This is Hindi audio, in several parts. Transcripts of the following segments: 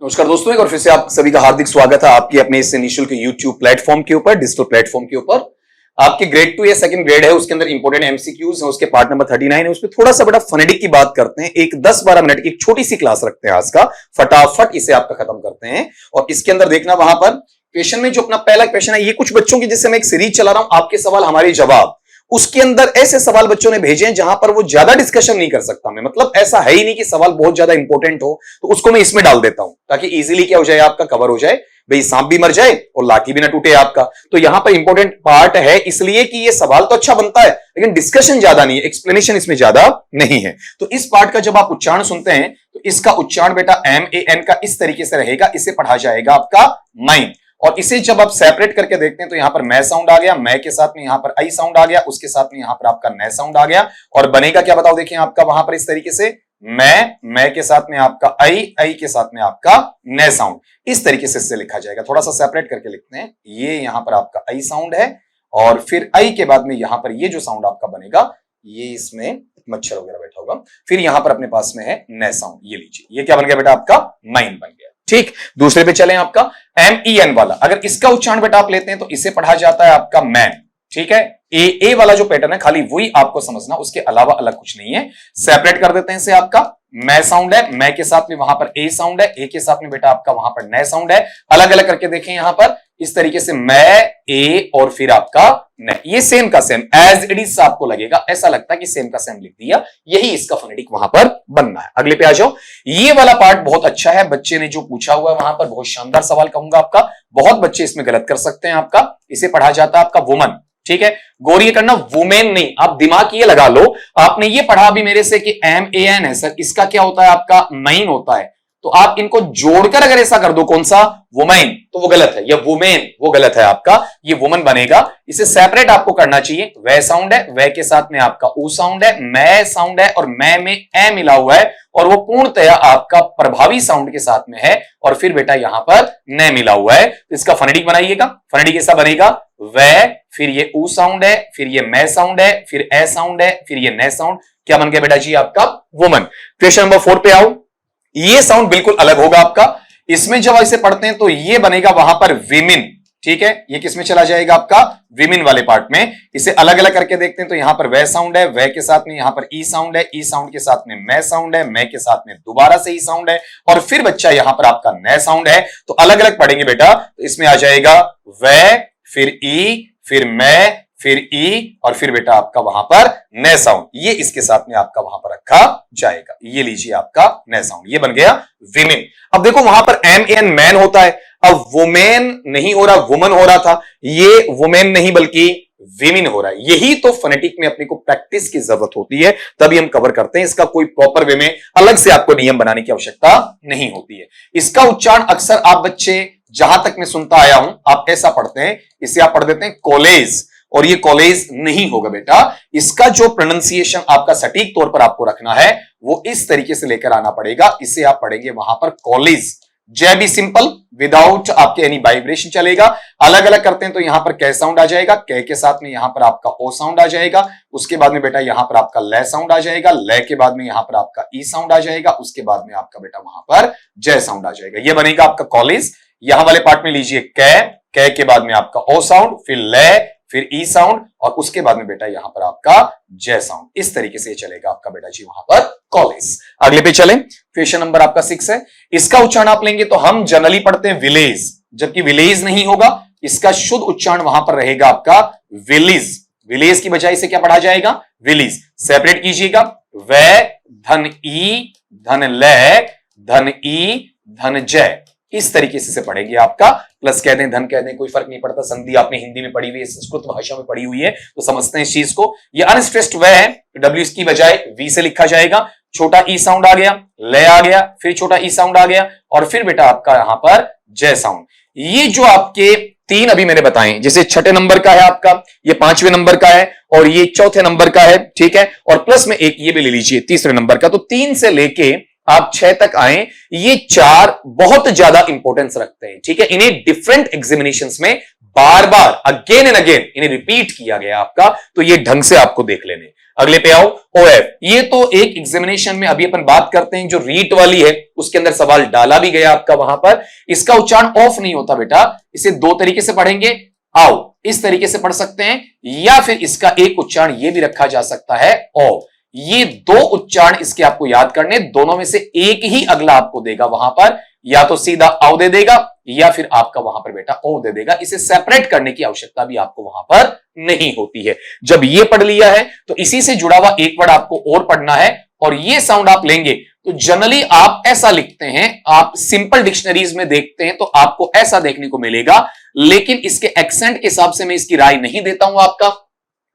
नमस्कार दोस्तों, एक और फिर से आप सभी का हार्दिक स्वागत है आपकी अपने इस निःशुल्क YouTube प्लेटफॉर्म के ऊपर, डिजिटल प्लेटफॉर्म के ऊपर। आपके ग्रेड 2 या सेकंड ग्रेड है, उसके अंदर इंपोर्टेंट एमसीक्यूज है, उसके पार्ट नंबर 39 है। उसमें थोड़ा सा बड़ा फोनेटिक की बात करते हैं। एक 10-12 मिनट की एक छोटी सी क्लास रखते हैं आज का, फटाफट इसे आपका खत्म करते हैं। और इसके अंदर देखना वहां पर क्वेश्चन में जो अपना पहला क्वेश्चन है, ये कुछ बच्चों की, जिससे मैं एक सीरीज चला रहा हूं, आपके सवाल हमारे जवाब। उसके अंदर ऐसे सवाल बच्चों ने भेजे हैं जहां पर वो ज्यादा डिस्कशन नहीं कर सकता मैं, मतलब ऐसा है ही नहीं कि सवाल बहुत ज्यादा इंपॉर्टेंट हो, तो उसको मैं इसमें डाल देता हूं ताकि इजीली क्या हो जाए, आपका कवर हो जाए। भाई सांप भी मर जाए और लाठी भी ना टूटे आपका। तो यहां पर इंपॉर्टेंट पार्ट है, इसलिए कि ये सवाल तो अच्छा बनता है लेकिन डिस्कशन ज्यादा नहीं है, एक्सप्लेनेशन इसमें ज्यादा नहीं है। तो इस पार्ट का जब आप उच्चारण सुनते हैं तो इसका उच्चारण बेटा MAN का इस तरीके से रहेगा, इसे पढ़ा जाएगा आपका माइन। और इसे जब आप सेपरेट करके देखते हैं तो यहां पर मैं साउंड आ गया, मैं के साथ में यहां पर आई साउंड आ गया, उसके साथ में यहां पर आपका नै साउंड आ गया। और बनेगा क्या बताओ, देखिए आपका वहां पर इस तरीके से मैं के साथ में आपका आई के साथ में आपका नै साउंड, इस तरीके से इससे लिखा जाएगा। थोड़ा सा सेपरेट करके लिखते हैं। ये यहां पर आपका आई साउंड है और फिर आई के बाद में यहां पर ये जो साउंड आपका बनेगा, ये इसमें मच्छर वगैरह बैठा होगा, फिर यहां पर अपने पास में है नै साउंड। ये लीजिए, ये क्या बन गया बेटा, आपका माइन बन गया। ठीक, दूसरे पे चलें, आपका MEN वाला। अगर इसका उच्चारण बेटा आप लेते हैं तो इसे पढ़ा जाता है आपका मैन। ठीक है, ए वाला जो पैटर्न है खाली वही आपको समझना, उसके अलावा अलग कुछ नहीं है। सेपरेट कर देते हैं इसे। आपका मैं साउंड है, मैं के साथ में वहां पर ए साउंड है, ए के साथ में बेटा आपका वहां पर नै साउंड है। अलग अलग करके देखें यहां पर इस तरीके से मैं, ए और फिर आपका नै, ये सेम का सेम एज इट इज आपको लगेगा, ऐसा लगता है कि सेम का सेम लिख दिया, यही इसका फोनेटिक वहां पर बनना है। अगले पे आ जाओ। ये वाला पार्ट बहुत अच्छा है, बच्चे ने जो पूछा हुआ है वहां पर बहुत शानदार सवाल कहूंगा आपका। बहुत बच्चे इसमें गलत कर सकते हैं आपका। इसे पढ़ा जाता है आपका वुमन। ठीक है, गौर ये करना, वुमेन नहीं, आप दिमाग ये लगा लो। आपने ये पढ़ा अभी मेरे से कि MAN है सर, इसका क्या होता है आपका माइन होता है, तो आप इनको जोड़कर अगर ऐसा कर दो, कौन सा, वुमेन, तो वो गलत है। या वुमेन, वो गलत है आपका, ये वुमन बनेगा। इसे सेपरेट आपको करना चाहिए। वह साउंड है, वह के साथ में आपका ऊ साउंड है, मैं साउंड है और मैं में ए मिला हुआ है और वो पूर्णतया आपका प्रभावी साउंड के साथ में है। और फिर बेटा यहां पर नै मिला हुआ है, तो इसका फोनेटिक बनाइएगा। फोनेटिक ऐसा बनेगा, वह, फिर ये ऊ साउंड है, फिर ये मैं साउंड है, फिर ए साउंड है, फिर ये नै साउंड। क्या बन गया बेटा जी आपका वुमन। क्वेश्चन नंबर 4 पे आओ। ये साउंड बिल्कुल अलग होगा आपका। इसमें जब इसे पढ़ते हैं तो ये बनेगा वहां पर विमिन। ठीक है, ये किसमें चला जाएगा आपका, विमिन वाले पार्ट में। इसे अलग अलग करके देखते हैं तो यहां पर वह साउंड है, वह के साथ में यहां पर ई साउंड है, ई साउंड के साथ में मैं साउंड है, मैं के साथ में दोबारा से ई साउंड है और फिर बच्चा यहां पर आपका नै साउंड है। तो अलग अलग पढ़ेंगे बेटा, तो इसमें आ जाएगा वह, फिर ई, फिर मैं, फिर ई और फिर बेटा आपका वहां पर नै साउंड, ये इसके साथ में आपका वहां पर रखा जाएगा। ये लीजिए आपका नै साउंड, ये बन गया विमेन। अब देखो वहां पर MAN मैन होता है, अब वुमेन नहीं हो रहा, वुमन हो रहा था, ये वुमेन नहीं बल्कि विमेन हो रहा है। यही तो फोनेटिक में अपने को प्रैक्टिस की जरूरत होती है, तभी हम कवर करते हैं। इसका कोई प्रॉपर वे में अलग से आपको नियम बनाने की आवश्यकता नहीं होती है। इसका उच्चारण अक्सर आप बच्चे, जहां तक मैं सुनता आया हूं, आप ऐसा पढ़ते हैं, इसे आप पढ़ देते हैं कॉलेज, और ये कॉलेज नहीं होगा बेटा। इसका जो प्रोनाउंसिएशन आपका सटीक तौर पर आपको रखना है वो इस तरीके से लेकर आना पड़ेगा। इसे आप पढ़ेंगे वहां पर कॉलेज, जय भी सिंपल, विदाउट आपके एनी वाइब्रेशन चलेगा। अलग अलग करते हैं तो यहां पर कै साउंड आ जाएगा, कै के साथ में यहां पर आपका ओ साउंड आ जाएगा, उसके बाद में बेटा यहां पर आपका लै साउंड आ जाएगा, लै के बाद में यहां पर आपका ई साउंड आ जाएगा, उसके बाद में आपका बेटा वहां पर जय साउंड आ जाएगा। यह बनेगा आपका कॉलेज। यहां वाले पार्ट में लीजिए कै के बाद में आपका ओ साउंड, फिर लै, फिर ई साउंड और उसके बाद में बेटा यहां पर आपका जय साउंड। इस तरीके से चलेगा आपका बेटा जी वहां पर कॉलेज। अगले पे चलें। क्वेश्चन नंबर आपका 6 है। इसका उच्चारण आप लेंगे तो हम जनरली पढ़ते हैं विलेज, जबकि विलेज नहीं होगा। इसका शुद्ध उच्चारण वहां पर रहेगा आपका विलेज। विलेज की बजाय इसे क्या पढ़ा जाएगा, विलेज। सेपरेट कीजिएगा, वह, धन ई, धन लै, धन ई, धन जय, इस तरीके से पढ़ेंगे आपका। प्लस कह दें, धन कह दें, कोई फर्क नहीं पड़ता। संधि आपने हिंदी में पढ़ी हुई है, संस्कृत भाषा में पढ़ी हुई है, तो समझते हैं इस चीज को। ये अनस्ट्रेस्ड वह है, W की बजाय V से लिखा जाएगा। छोटा ई साउंड आ गया, लय आ गया, फिर छोटा ई साउंड आ गया और फिर बेटा आपका यहां पर जय साउंड। ये जो आपके 3 अभी मैंने बताए, जैसे छठे नंबर का है आपका, ये 5वें नंबर का है और ये चौथे नंबर का है। ठीक है, और प्लस में एक ये भी ले लीजिए तीसरे नंबर का। तो 3 से लेके आप 6 तक आए, ये 4 बहुत ज्यादा इंपॉर्टेंस रखते हैं। ठीक है, इन्हें डिफरेंट एग्जामिनेशंस में बार बार अगेन एंड अगेन इन्हें रिपीट किया गया आपका, तो ये ढंग से आपको देख लेने। अगले पे आओ, ओएफ। ये तो एक एग्जामिनेशन में अभी अपन बात करते हैं जो रीट वाली है उसके अंदर सवाल डाला भी गया आपका वहां पर। इसका उच्चारण ऑफ नहीं होता बेटा, इसे दो तरीके से पढ़ेंगे, आओ इस तरीके से पढ़ सकते हैं, या फिर इसका एक उच्चारण ये भी रखा जा सकता है ओ। ये दो उच्चारण इसके आपको याद करने, दोनों में से एक ही अगला आपको देगा वहां पर, या तो सीधा आओ दे देगा या फिर आपका वहां पर बेटा ओ दे देगा। इसे सेपरेट करने की आवश्यकता भी आपको वहां पर नहीं होती है। जब ये पढ़ लिया है तो इसी से जुड़ा हुआ एक वर्ड आपको और पढ़ना है, और ये साउंड आप लेंगे तो जनरली आप ऐसा लिखते हैं, आप सिंपल डिक्शनरीज में देखते हैं तो आपको ऐसा देखने को मिलेगा, लेकिन इसके एक्सेंट के हिसाब से मैं इसकी राय नहीं देता हूं। आपका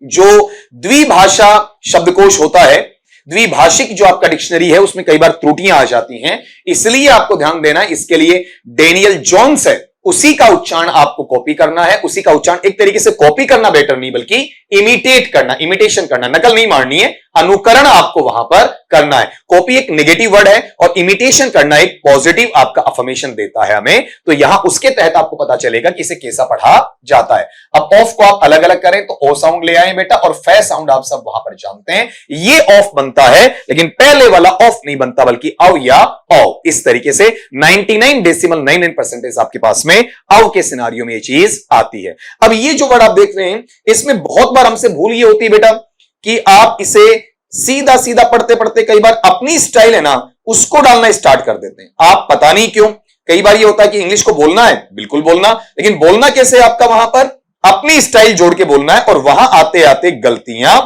जो द्विभाषा शब्दकोश होता है, द्विभाषिक जो आपका डिक्शनरी है, उसमें कई बार त्रुटियां आ जाती हैं, इसलिए आपको ध्यान देना है। इसके लिए डेनियल जॉन्स है, उसी का उच्चारण आपको कॉपी करना है। उसी का उच्चारण एक तरीके से कॉपी करना बेटर नहीं बल्कि इमिटेट करना, इमिटेशन करना, नकल नहीं मारनी है, अनुकरण आपको वहां पर करना है। कॉपी एक नेगेटिव वर्ड है और इमिटेशन करना एक पॉजिटिव आपका अफर्मेशन देता है हमें, तो यहां उसके तहत आपको पता चलेगा कि इसे कैसा पढ़ा जाता है। अब ऑफ को आप अलग अलग करें तो ओ साउंड ले आए बेटा, और फे साउंड आप सब वहां पर जानते हैं, ये ऑफ बनता है, लेकिन पहले वाला ऑफ नहीं बनता बल्कि औ या औ। इस तरीके से 99.99% आपके पास में औ के सिनारियों में ये चीज आती है। अब ये जो वर्ड आप देख रहे हैं, इसमें बहुत बार हमसे भूल ये होती है बेटा कि आप इसे सीधा सीधा पढ़ते पढ़ते कई बार अपनी स्टाइल है ना उसको डालना स्टार्ट कर देते हैं। आप पता नहीं क्यों, कई बार ये होता है कि इंग्लिश को बोलना है, बिल्कुल बोलना, लेकिन बोलना कैसे आपका वहां पर अपनी स्टाइल जोड़ के बोलना है, और वहां आते आते गलतियां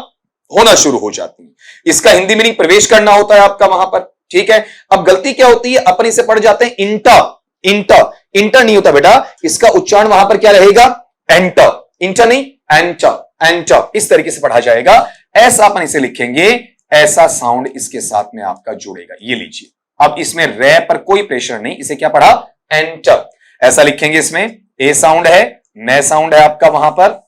होना शुरू हो जाती हैं। इसका हिंदी मीनिंग प्रवेश करना होता है आपका वहां पर, ठीक है। अब गलती क्या होती है, अपन इसे पढ़ जाते हैं इंटर, इंटर, इंटर नहीं होता बेटा, इसका उच्चारण वहां पर क्या रहेगा, एंटर, इंटर नहीं, एंटर, एंटर, इस तरीके से पढ़ा जाएगा। ऐसा अपन इसे लिखेंगे, ऐसा साउंड इसके साथ में आपका जुड़ेगा। ये लीजिए, अब इसमें रे पर कोई प्रेशर नहीं, इसे क्या पढ़ा, एंटर, ऐसा लिखेंगे। इसमें ए साउंड है, न साउंड है आपका वहां पर।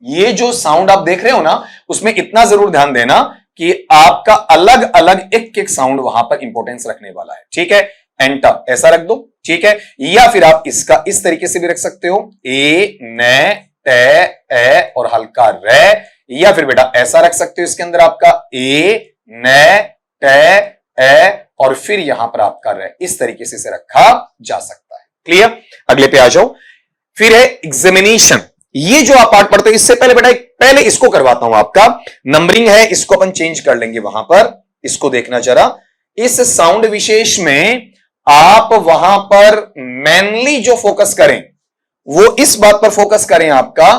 ये जो साउंड आप देख रहे हो ना, उसमें इतना जरूर ध्यान देना कि आपका अलग अलग एक एक साउंड वहां पर इंपॉर्टेंस रखने वाला है, ठीक है। एंटर ऐसा रख दो, ठीक है, या फिर आप इसका इस तरीके से भी रख सकते हो, ए, न, टे, ए और हल्का रे, या फिर बेटा ऐसा रख सकते हो, इसके अंदर आपका ए, न, टे, ए और फिर यहां पर आपका रे, इस तरीके से इसे रखा जा सकता है। क्लियर, अगले पे आ जाओ। फिर है एग्जामिनेशन। ये जो आप पार्ट पढ़ते हो, इससे पहले बेटा पहले इसको करवाता हूं, आपका नंबरिंग है, इसको अपन चेंज कर लेंगे वहां पर। इसको देखना जरा, इस साउंड विशेष में आप वहां पर मेनली जो फोकस करें वो इस बात पर फोकस करें आपका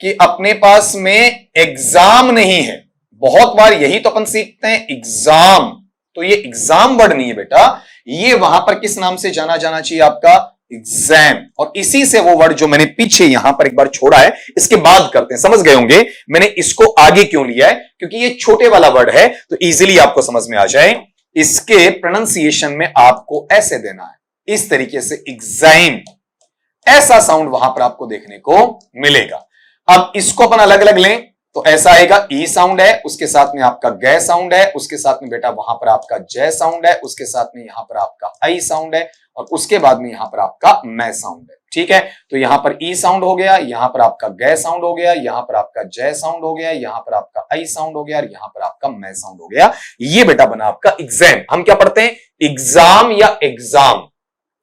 कि अपने पास में एग्जाम नहीं है। बहुत बार यही तो अपन सीखते हैं, एग्जाम, तो ये एग्जाम वर्ड नहीं है बेटा, ये वहां पर किस नाम से जाना जाना चाहिए आपका, एग्जाम। और इसी से वो वर्ड जो मैंने पीछे यहां पर एक बार छोड़ा है, इसके बाद करते हैं, समझ गए होंगे मैंने इसको आगे क्यों लिया है, क्योंकि ये छोटे वाला वर्ड है तो इजीली आपको समझ में आ जाए। इसके प्रोनाउंसिएशन में आपको ऐसे देना है, इस तरीके से एग्जाम, ऐसा साउंड वहां पर आपको देखने को मिलेगा। अब इसको अपन अलग अलग लें तो ऐसा आएगा, ई साउंड है, उसके साथ में आपका गे साउंड है, उसके साथ में बेटा वहां पर आपका जय साउंड है, उसके साथ में यहां पर आपका आई साउंड है, और उसके बाद में यहां पर आपका मैं साउंड है, ठीक है। तो यहां पर ई साउंड हो गया, यहां पर आपका गे साउंड हो गया, यहां पर आपका जय साउंड हो गया, यहां पर आपका आई साउंड हो गया, और यहां पर आपका मैं साउंड हो गया। ये बेटा बना आपका एग्जाम। हम क्या पढ़ते हैं, एग्जाम या एग्जाम,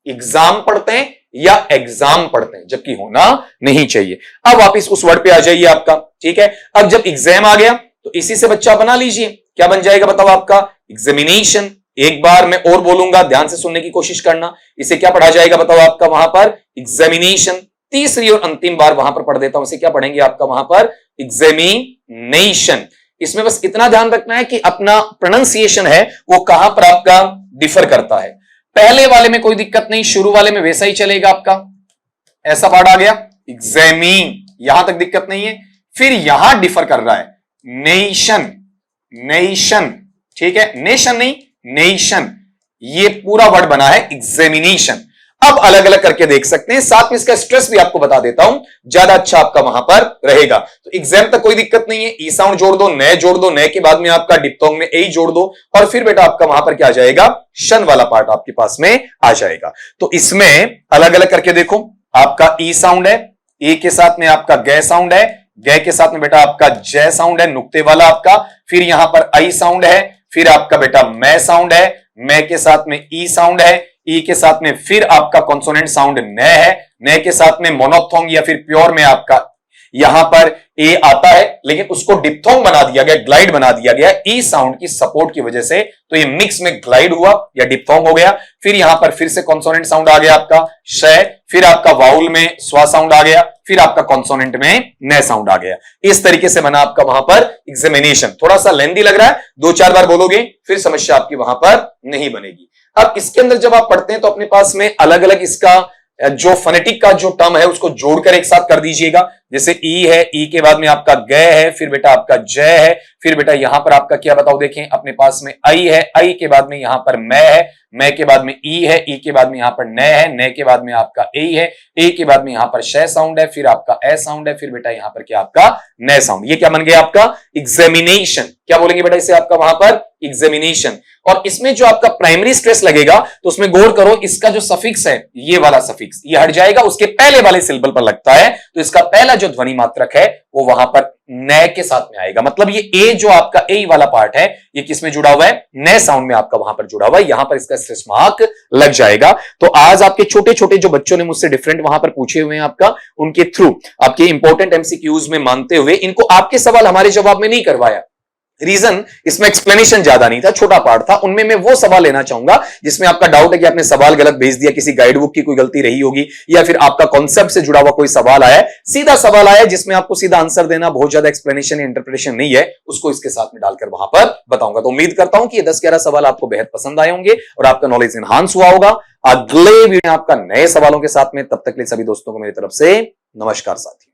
एग्जाम पढ़ते हैं या एग्जाम पढ़ते हैं, जबकि होना नहीं चाहिए। अब वापिस उस वर्ड पे आ जाइए आपका, ठीक है। अब जब एग्जाम आ गया तो इसी से बच्चा बना लीजिए, क्या बन जाएगा बताओ आपका, एग्जामिनेशन। एक बार मैं और बोलूंगा, ध्यान से सुनने की कोशिश करना, इसे क्या पढ़ा जाएगा बताओ आपका वहां पर, एग्जामिनेशन। तीसरी और अंतिम बार वहां पर पढ़ देता हूं, इसे क्या पढ़ेंगे आपका वहां पर, एग्जामिनेशन। इसमें बस इतना ध्यान रखना है कि अपना प्रोनाउंसिएशन है वो कहां पर आपका डिफर करता है। पहले वाले में कोई दिक्कत नहीं, शुरू वाले में वैसा ही चलेगा आपका, ऐसा वर्ड आ गया एग्जामिन, यहां तक दिक्कत नहीं है। फिर यहां डिफर कर रहा है, नेशन, नेशन, ठीक है, नेशन नहीं नेशन, ये पूरा वर्ड बना है एग्जामिनेशन। अब अलग अलग करके देख सकते हैं, साथ में इसका स्ट्रेस भी आपको बता देता हूं, ज्यादा अच्छा आपका वहां पर रहेगा। तो एग्जाम तक कोई दिक्कत नहीं है, ई साउंड जोड़ दो, नए जोड़ दो, नए के बाद में आपका डिप्थोंग में ए जोड़ दो, और फिर बेटा आपका वहां पर क्या आ जाएगा, शन वाला पार्ट आपके पास में आ जाएगा। तो इसमें अलग अलग करके देखो, आपका ई साउंड है, ए के साथ में आपका गे साउंड है, ग के साथ में बेटा आपका ज साउंड है, नुक्ते वाला आपका, फिर यहां पर आई साउंड है, फिर आपका बेटा मैं साउंड है, मैं के साथ में ई साउंड है, ई के साथ में फिर आपका कॉन्सोनेंट साउंड न है, न के साथ में मोनोथोंग या फिर प्योर में आपका यहां पर ए आता है, लेकिन उसको डिप्थोंग बना दिया गया, ग्लाइड बना दिया गया ई साउंड की सपोर्ट की वजह से, तो ये मिक्स में ग्लाइड हुआ या डिप्थोंग हो गया। फिर यहां पर फिर से कॉन्सोनेंट साउंड आ गया आपका श, फिर आपका वाउल में स्वा साउंड आ गया, फिर आपका कॉन्सोनेंट में न साउंड आ गया। इस तरीके से बना आपका वहां पर एग्जामिनेशन। थोड़ा सा लेंथी लग रहा है, 2-4 बार बोलोगे फिर समस्या आपकी वहां पर नहीं बनेगी। अब इसके अंदर जब आप पढ़ते हैं तो अपने पास में अलग अलग इसका जो फोनेटिक का जो टर्म है उसको जोड़कर एक साथ कर दीजिएगा। जैसे ई है, ई के बाद में आपका ग है, फिर बेटा आपका ज है, फिर बेटा यहां पर आपका क्या बताओ, देखें अपने पास में आई है, आई के बाद में यहां पर मैं है, मैं के बाद में ई है, ई के बाद में यहां पर न है, न के बाद में आपका ए है, ए के बाद में यहां पर श साउंड है, फिर आपका ए साउंड है, फिर बेटा यहां पर क्या आपका न साउंड। ये क्या बन गया आपका एग्जामिनेशन। क्या बोलेंगे बेटा इसे आपका वहां पर एग्जामिनेशन। और इसमें जो आपका प्राइमरी स्ट्रेस लगेगा तो उसमें गौर करो, इसका जो सफिक्स है ये वाला सफिक्स ये हट जाएगा, उसके पहले वाले सिंबल पर लगता है, तो इसका पहला जो ध्वनि मात्रक है वो वहां पर न के साथ में आएगा। मतलब ये ए जो आपका ए वाला पार्ट है ये किसमें जुड़ा हुआ है, न साउंड में आपका वहां पर जुड़ा हुआ है, यहां पर इसका स्ट्रेस मार्क लग जाएगा। तो आज आपके छोटे छोटे जो बच्चों ने मुझसे डिफरेंट वहां पर पूछे हुए हैं आपका, उनके थ्रू आपके इंपॉर्टेंट एमसीक्यूज में मानते हुए इनको आपके सवाल हमारे जवाब में नहीं करवाया। रीजन इसमें एक्सप्लेनेशन ज्यादा नहीं था, छोटा पार्ट था, उनमें मैं वो सवाल लेना चाहूंगा जिसमें आपका डाउट है कि आपने सवाल गलत भेज दिया, किसी गाइड बुक की कोई गलती रही होगी, या फिर आपका कॉन्सेप्ट से जुड़ा हुआ कोई सवाल आया, सीधा सवाल आया जिसमें आपको सीधा आंसर देना, बहुत ज्यादा एक्सप्लेनेशन या इंटरप्रिटेशन नहीं है, उसको इसके साथ में डालकर वहां पर बताऊंगा। तो उम्मीद करता हूं कि ये 10-11 सवाल आपको बेहद पसंद आए होंगे और आपका नॉलेज एनहांस हुआ होगा। अगले वीडियो में आपका नए सवालों के साथ में, तब तक के लिए सभी दोस्तों को मेरी तरफ से नमस्कार साथियों।